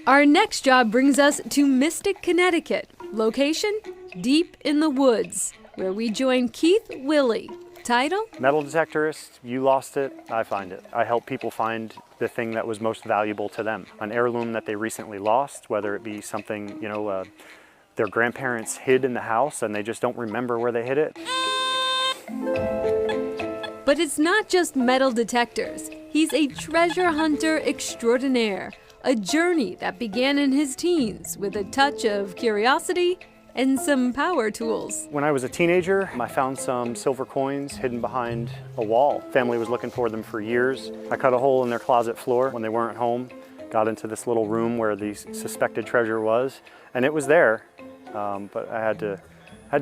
Our next job brings us to Mystic, Connecticut. Location? Deep in the woods, where we join Keith Wille. Title? Metal detectorist, you lost it, I find it. I help people find the thing that was most valuable to them. An heirloom that they recently lost, whether it be something, their grandparents hid in the house and they just don't remember where they hid it. But it's not just metal detectors. He's a treasure hunter extraordinaire. A journey that began in his teens with a touch of curiosity and some power tools. When I was a teenager, I found some silver coins hidden behind a wall. Family was looking for them for years. I cut a hole in their closet floor when they weren't home, got into this little room where the suspected treasure was, and it was there, but I had to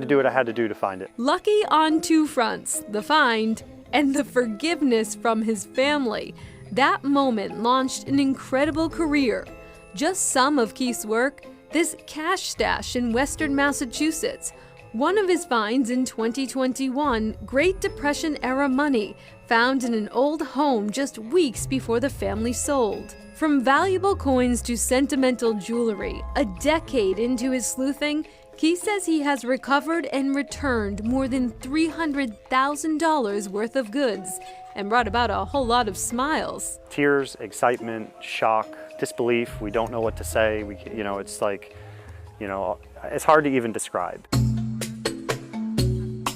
do what I had to do to find it. Lucky on two fronts, the find and the forgiveness from his family. That moment launched an incredible career. Just some of Keith's work, this cash stash in Western Massachusetts. One of his finds in 2021, Great Depression-era money found in an old home just weeks before the family sold. From valuable coins to sentimental jewelry, a decade into his sleuthing, Keith says he has recovered and returned more than $300,000 worth of goods and brought about a whole lot of smiles. Tears, excitement, shock, disbelief. We don't know what to say. It's hard to even describe.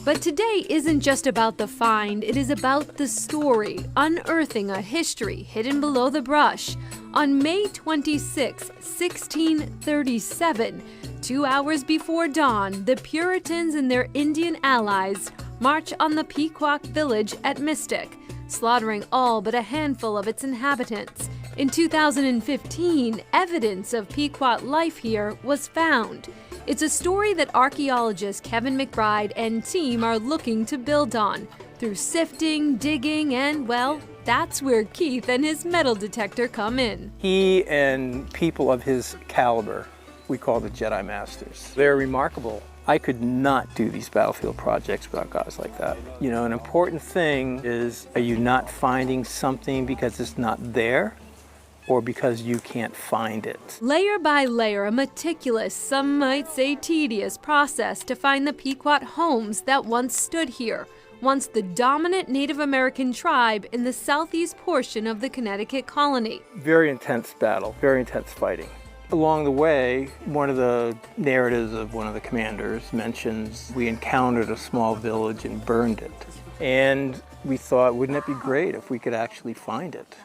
But today isn't just about the find, it is about the story, unearthing a history hidden below the brush. On May 26, 1637, 2 hours before dawn, the Puritans and their Indian allies march on the Pequot village at Mystic, slaughtering all but a handful of its inhabitants. In 2015, evidence of Pequot life here was found. It's a story that archaeologist Kevin McBride and team are looking to build on through sifting, digging, and, well, that's where Keith and his metal detector come in. He and people of his caliber, we call the Jedi Masters. They're remarkable. I could not do these battlefield projects without guys like that. An important thing is, are you not finding something because it's not there, or because you can't find it? Layer by layer, a meticulous, some might say tedious process to find the Pequot homes that once stood here, once the dominant Native American tribe in the southeast portion of the Connecticut colony. Very intense battle, very intense fighting. Along the way, one of the narratives of one of the commanders mentions we encountered a small village and burned it. And we thought, wouldn't it be great if we could actually find it?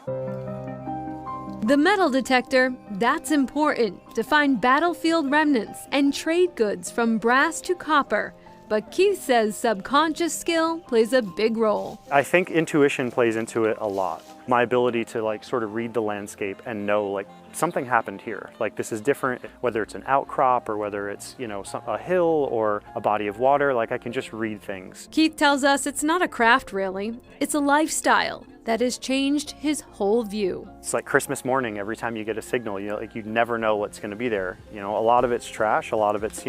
The metal detector, that's important to find battlefield remnants and trade goods from brass to copper. But Keith says subconscious skill plays a big role. I think intuition plays into it a lot. My ability to sort of read the landscape and know something happened here. This is different, whether it's an outcrop or whether it's, a hill or a body of water. I can just read things. Keith tells us it's not a craft really, it's a lifestyle that has changed his whole view. It's like Christmas morning, every time you get a signal, you never know what's gonna be there. A lot of it's trash, a lot of it's,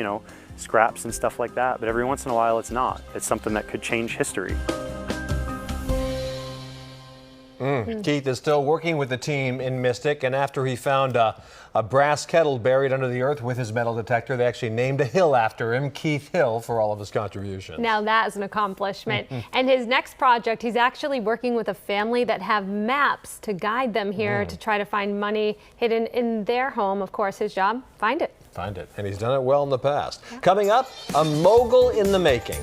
scraps and stuff like that, but every once in a while it's not. It's something that could change history. Keith is still working with the team in Mystic, and after he found a brass kettle buried under the earth with his metal detector, they actually named a hill after him, Keith Hill, for all of his contributions. Now that is an accomplishment. And his next project, he's actually working with a family that have maps to guide them here to try to find money hidden in their home. Of course, his job, find it. Find it. And he's done it well in the past. Coming up, a mogul in the making.